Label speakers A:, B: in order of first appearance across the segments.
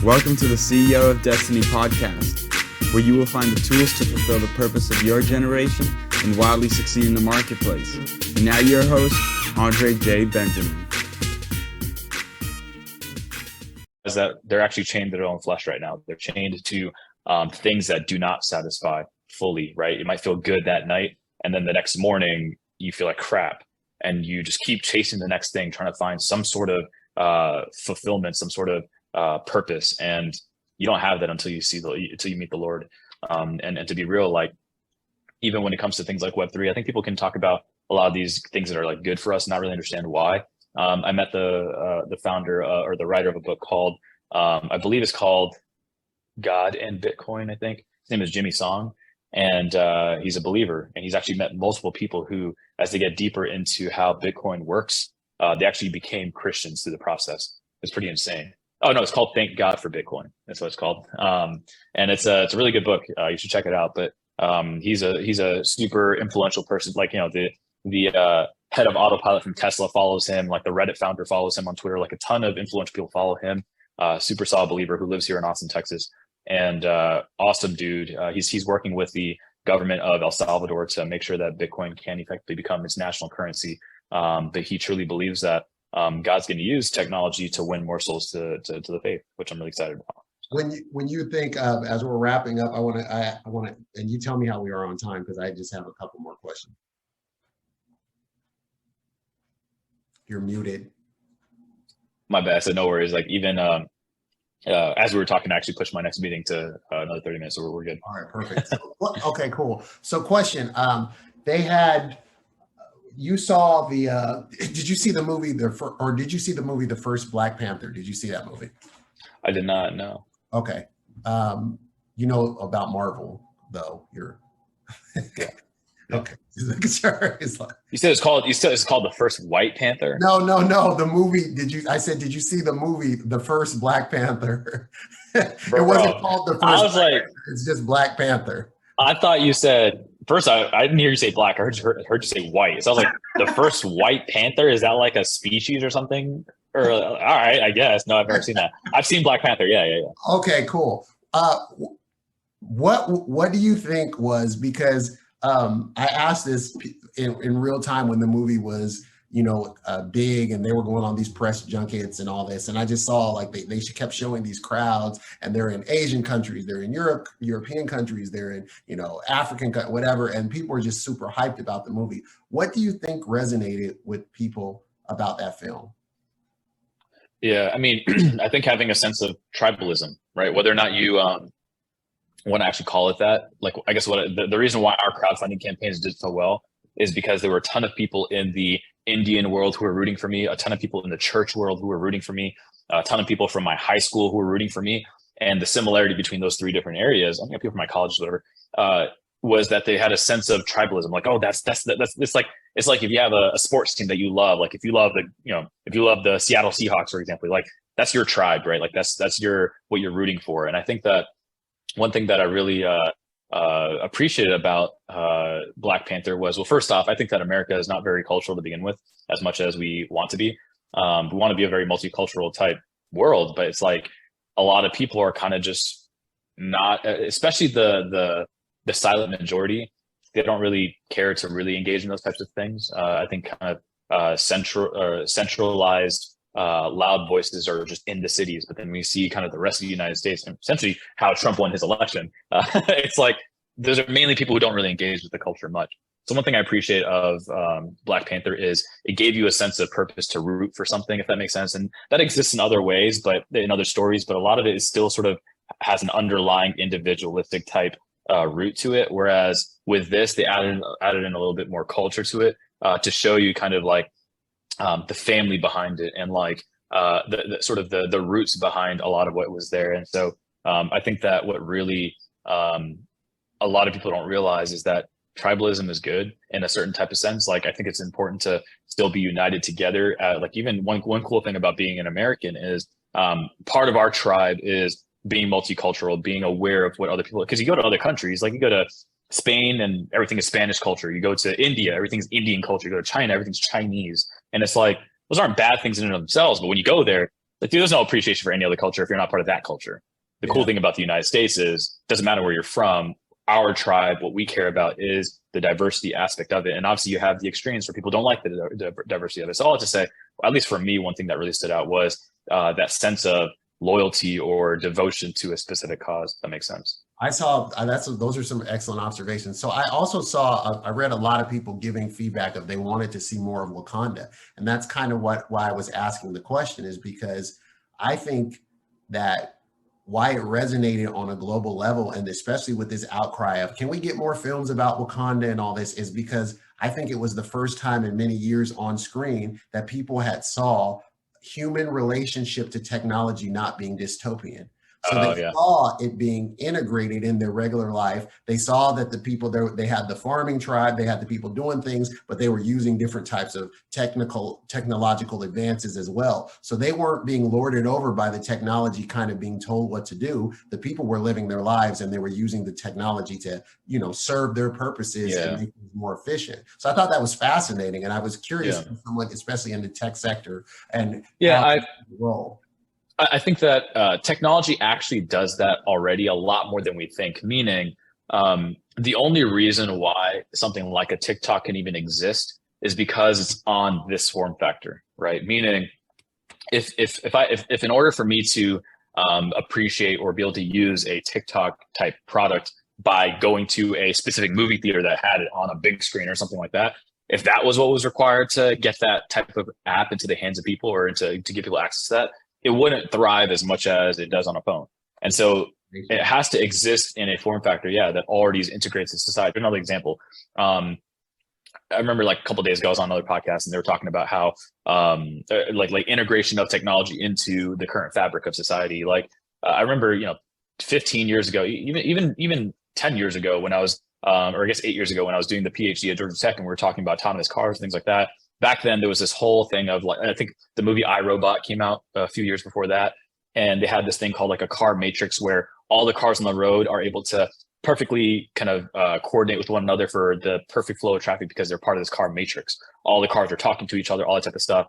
A: Welcome to the CEO of Destiny podcast, where you will find the tools to fulfill the purpose of your generation and wildly succeed in the marketplace. And now your host, Andre J. Benjamin.
B: Is that they're actually chained to their own flesh right now. They're chained to things that do not satisfy fully, right? You might feel good that night, and then the next morning you feel like crap, and you just keep chasing the next thing, trying to find some sort of fulfillment, some sort of purpose, and you don't have that until you meet the Lord. And to be real, like even when it comes to things like Web3, I think people can talk about a lot of these things that are like good for us, not really understand why. I met the founder or the writer of a book called, I believe it's called God and Bitcoin, I think. His name is Jimmy Song. And he's a believer. And he's actually met multiple people who, as they get deeper into how Bitcoin works, they actually became Christians through the process. It's pretty insane. Oh, no, it's called Thank God for Bitcoin. That's what it's called. And it's a really good book. You should check it out. But he's a super influential person. Like, you know, the head of Autopilot from Tesla follows him, like the Reddit founder follows him on Twitter, like a ton of influential people follow him. Super solid believer who lives here in Austin, Texas, and awesome dude. He's working with the government of El Salvador to make sure that Bitcoin can effectively become its national currency. But he truly believes that God's going to use technology to win more souls to the faith, which I'm really excited about.
C: When you think of, as we're wrapping up, I want to, and you tell me how we are on time, because I just have a couple more questions. You're muted. My bad.
B: So no worries. Like even as we were talking, I actually pushed my next meeting to another 30 minutes, so we're good.
C: All right, perfect. So, okay, cool. So question, they had, you saw the, did you see the movie, did you see the movie, The First Black Panther? Did you see that movie?
B: I did not, no.
C: Okay. You know about Marvel, though. You're
B: yeah.
C: Okay. Sure.
B: You said it's called The First White Panther?
C: No. The movie, did you see the movie, The First Black Panther? It wasn't called The First
B: I was
C: Black
B: like,
C: Panther. It's just Black Panther.
B: I thought you said, first I didn't hear you say black, I heard you say white. So I was like, The First White Panther, is that like a species or something? Or all right, I guess. No, I've never seen that. I've seen Black Panther, yeah.
C: Okay, cool. What do you think was, because I asked this in real time when the movie was, big, and they were going on these press junkets and all this. And I just saw like they kept showing these crowds, and they're in Asian countries, they're in European countries, they're in, African, whatever. And people were just super hyped about the movie. What do you think resonated with people about that film?
B: Yeah, I mean, I think having a sense of tribalism, right? Whether or not you want to actually call it that, like, I guess the reason why our crowdfunding campaigns did so well is because there were a ton of people in the Indian world who were rooting for me, a ton of people in the church world who were rooting for me, a ton of people from my high school who were rooting for me. And the similarity between those three different areas, I think people from my college, whatever, was that they had a sense of tribalism. Like, oh, that's it's like if you have a sports team that you love, like if you love the Seattle Seahawks, for example, like that's your tribe, right? Like that's what you're rooting for. And I think that one thing that I really appreciated about Black Panther was, well, first off, I think that America is not very cultural to begin with, as much as we want to be. We want to be a very multicultural type world, but it's like a lot of people are kind of just not, especially the silent majority. They don't really care to really engage in those types of things. I think kind of centralized loud voices are just in the cities, but then we see kind of the rest of the United States and essentially how Trump won his election. It's like those are mainly people who don't really engage with the culture much. So one thing I appreciate of Black Panther is it gave you a sense of purpose to root for something, if that makes sense. And that exists in other ways, but in other stories, but a lot of it is still sort of has an underlying individualistic type root to it. Whereas with this, they added in a little bit more culture to it to show you kind of like the family behind it, and like the sort of the roots behind a lot of what was there. And so I think that what really a lot of people don't realize is that tribalism is good in a certain type of sense. Like I think it's important to still be united together. Like even one cool thing about being an American is part of our tribe is being multicultural, being aware of what other people, because you go to other countries, like you go to Spain and everything is Spanish culture. You go to India, everything's Indian culture. You go to China, everything's Chinese. And it's like, those aren't bad things in and of themselves, but when you go there, like there's no appreciation for any other culture if you're not part of that culture. The cool thing about the United States is it doesn't matter where you're from. Our tribe, what we care about is the diversity aspect of it. And obviously you have the extremes where people don't like the diversity of it. So all to say, at least for me, one thing that really stood out was that sense of loyalty or devotion to a specific cause. That makes sense.
C: I saw those are some excellent observations. So I also saw, I read a lot of people giving feedback of they wanted to see more of Wakanda. And that's kind of why I was asking the question, is because I think that why it resonated on a global level, and especially with this outcry of, can we get more films about Wakanda and all this, is because I think it was the first time in many years on screen that people had saw human relationship to technology not being dystopian. So they saw it being integrated in their regular life. They saw that the people there, they had the farming tribe, they had the people doing things, but they were using different types of technological advances as well. So they weren't being lorded over by the technology kind of being told what to do. The people were living their lives and they were using the technology to, you know, serve their purposes and make things more efficient. So I thought that was fascinating. And I was curious, someone, especially in the tech sector, and role.
B: I think that technology actually does that already a lot more than we think, meaning the only reason why something like a TikTok can even exist is because it's on this form factor, right? Meaning if in order for me to appreciate or be able to use a TikTok type product by going to a specific movie theater that had it on a big screen or something like that, if that was what was required to get that type of app into the hands of people or to give people access to that, it wouldn't thrive as much as it does on a phone. And so it has to exist in a form factor, that already is integrated to society. Another example, I remember like a couple of days ago, I was on another podcast and they were talking about how like integration of technology into the current fabric of society. Like I remember, 15 years ago, even 10 years ago when I was, or I guess 8 years ago when I was doing the PhD at Georgia Tech and we were talking about autonomous cars, things like that. Back then, there was this whole thing of like, I think the movie iRobot came out a few years before that. And they had this thing called like a car matrix where all the cars on the road are able to perfectly kind of coordinate with one another for the perfect flow of traffic because they're part of this car matrix. All the cars are talking to each other, all that type of stuff.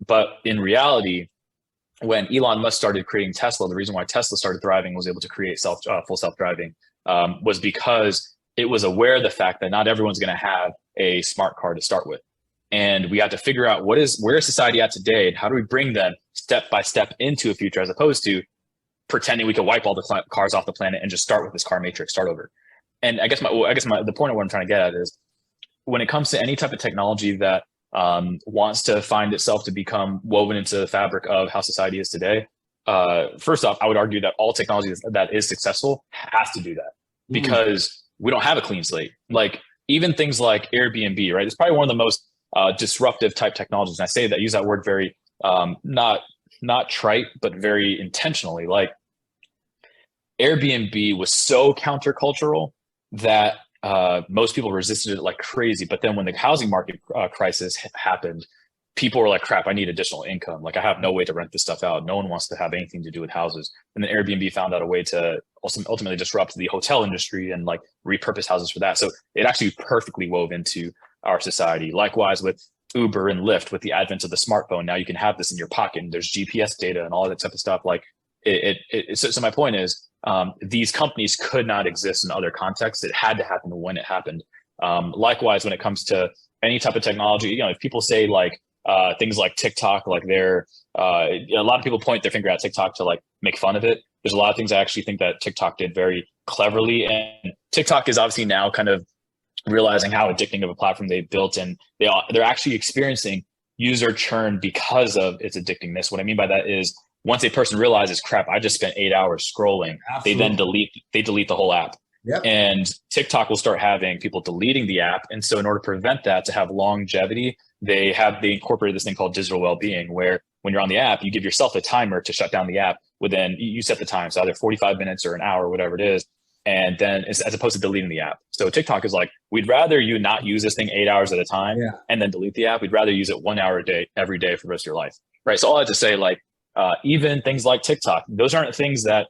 B: But in reality, when Elon Musk started creating Tesla, the reason why Tesla started thriving, was able to create full self-driving, was because it was aware of the fact that not everyone's going to have a smart car to start with. And we have to figure out where is society at today and how do we bring them step by step into a future, as opposed to pretending we could wipe all the cars off the planet and just start with this car matrix, start over. And I guess the point of what I'm trying to get at is when it comes to any type of technology that wants to find itself to become woven into the fabric of how society is today, first off, I would argue that all technology that is successful has to do that because we don't have a clean slate. Like even things like Airbnb, right? It's probably one of the most disruptive type technologies. And I say that, use that word very not trite, but very intentionally. Like Airbnb was so countercultural that most people resisted it like crazy. But then when the housing market crisis happened, people were like, crap, I need additional income. Like I have no way to rent this stuff out. No one wants to have anything to do with houses. And then Airbnb found out a way to ultimately disrupt the hotel industry and like repurpose houses for that. So it actually perfectly wove into our society. Likewise with Uber and Lyft, with the advent of the smartphone, now you can have this in your pocket and there's GPS data and all that type of stuff. Like so my point is, these companies could not exist in other contexts. It had to happen when it happened. Likewise, when it comes to any type of technology, if people say like things like TikTok, like a lot of people point their finger at TikTok to like make fun of it. There's a lot of things I actually think that TikTok did very cleverly, and TikTok is obviously now kind of realizing how addicting of a platform they built, and they're actually experiencing user churn because of its addictingness. What I mean by that is once a person realizes, crap, I just spent 8 hours scrolling, they then delete the whole app. Yep. And TikTok will start having people deleting the app. And so in order to prevent that, to have longevity, they incorporated this thing called digital well-being, where when you're on the app, you give yourself a timer to shut down the app within, you set the time, so either 45 minutes or an hour, whatever it is. And then as opposed to deleting the app. So TikTok is like, we'd rather you not use this thing 8 hours at a time and then delete the app. We'd rather use it 1 hour a day, every day for the rest of your life. Right. So all I have to say, like, even things like TikTok, those aren't things that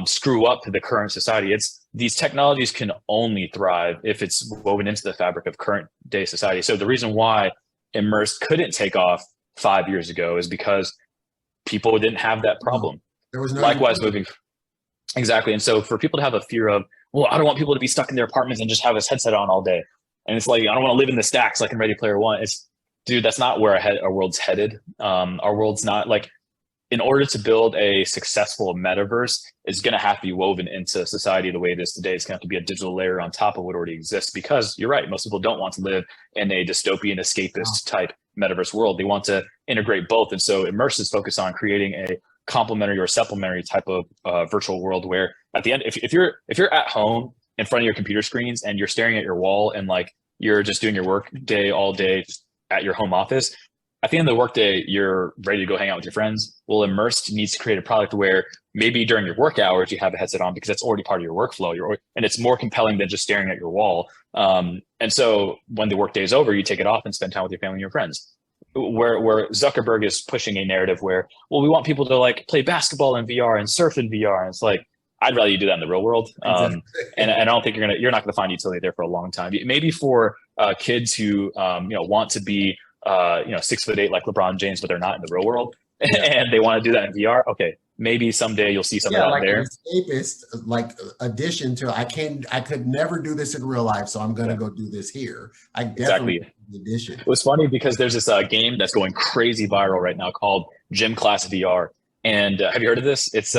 B: screw up the current society. These technologies can only thrive if it's woven into the fabric of current day society. So the reason why Immersed couldn't take off 5 years ago is because people didn't have that problem.
C: There was no
B: likewise moving. Exactly. And so for people to have a fear of, well, I don't want people to be stuck in their apartments and just have this headset on all day. And it's like, I don't want to live in the stacks like in Ready Player One. It's, dude, that's not where our world's headed. Our world's not like, in order to build a successful metaverse, it's going to have to be woven into society the way it is today. It's going to have to be a digital layer on top of what already exists, because you're right. Most people don't want to live in a dystopian, escapist type metaverse world. They want to integrate both. And so Immersed is focused on creating a complementary or supplementary type of virtual world where at the end, if you're at home in front of your computer screens and you're staring at your wall and like you're just doing your work day all day at your home office, at the end of the workday, you're ready to go hang out with your friends. Well, Immersed needs to create a product where maybe during your work hours, you have a headset on because that's already part of your workflow. And it's more compelling than just staring at your wall. And so when the workday is over, you take it off and spend time with your family and your friends. Where Zuckerberg is pushing a narrative where, well, we want people to like play basketball in VR and surf in VR. And it's like, I'd rather you do that in the real world. And I don't think you're not going to find utility there for a long time. Maybe for kids who, want to be, 6'8" like LeBron James, but they're not in the real world, and they want to do that in VR. Okay, maybe someday you'll see some of that
C: like
B: there.
C: An escapist, like addition to I could never do this in real life, so I'm gonna go do this here. I definitely addition.
B: It was funny because there's this game that's going crazy viral right now called Gym Class VR, and have you heard of this? It's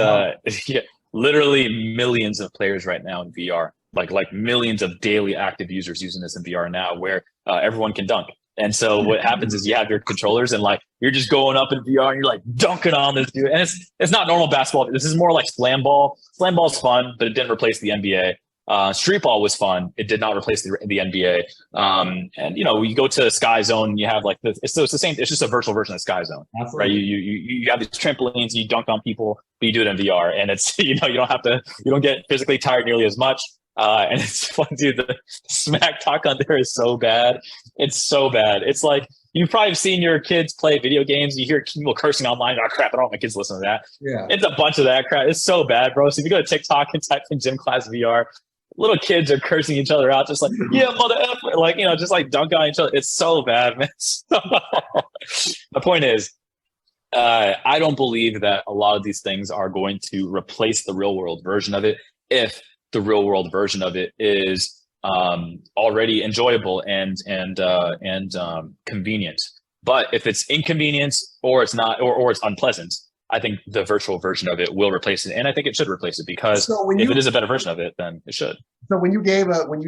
B: literally millions of players right now in VR, like millions of daily active users using this in VR now, where everyone can dunk. And so what happens is you have your controllers and like you're just going up in VR and you're like dunking on this dude. And it's not normal basketball. This is more like slam ball. Slam ball's fun, but it didn't replace the NBA. Street ball was fun. It did not replace the NBA. And you go to Sky Zone and you have like it's the same. It's just a virtual version of Sky Zone, right? You have these trampolines and you dunk on people, but you do it in VR, and it's you don't get physically tired nearly as much. And it's fun, dude. The smack talk on there is so bad. It's so bad. It's like you've probably seen your kids play video games. You hear people cursing online. Oh crap! I don't want my kids to listen to that.
C: Yeah,
B: it's a bunch of that crap. It's so bad, bro. So if you go to TikTok and type in Gym Class VR, little kids are cursing each other out, just like mother effer, like just like dunk on each other. It's so bad, man. The point is, I don't believe that a lot of these things are going to replace the real world version of it. If the real world version of it is already enjoyable and convenient. But if it's inconvenience or it's not, or it's unpleasant, I think the virtual version of it will replace it. And I think it should replace it, because if it is a better version of it, then it should.
C: So when you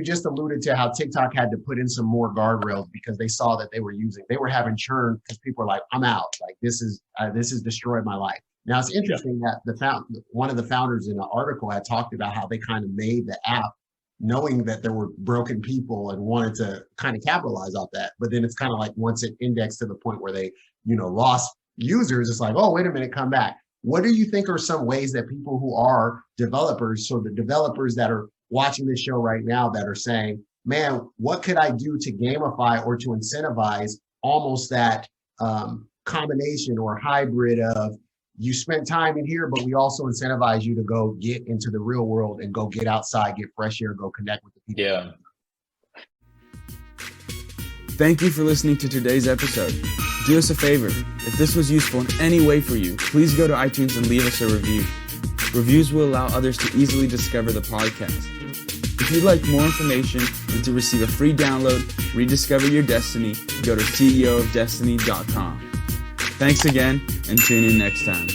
C: just alluded to how TikTok had to put in some more guardrails because they saw that they were having churn because people were like, I'm out. Like this has destroyed my life. Now it's interesting that one of the founders in the article had talked about how they kind of made the app knowing that there were broken people and wanted to kind of capitalize off that. But then it's kind of like once it indexed to the point where they, lost users, it's like, oh, wait a minute, come back. What do you think are some ways that people who are developers, so the developers that are watching this show right now that are saying, man, what could I do to gamify or to incentivize almost that combination or hybrid of, you spend time in here, but we also incentivize you to go get into the real world and go get outside, get fresh air, go connect with the people.
B: Yeah.
A: Thank you for listening to today's episode. Do us a favor. If this was useful in any way for you, please go to iTunes and leave us a review. Reviews will allow others to easily discover the podcast. If you'd like more information and to receive a free download, Rediscover Your Destiny, go to ceoofdestiny.com. Thanks again, and tune in next time.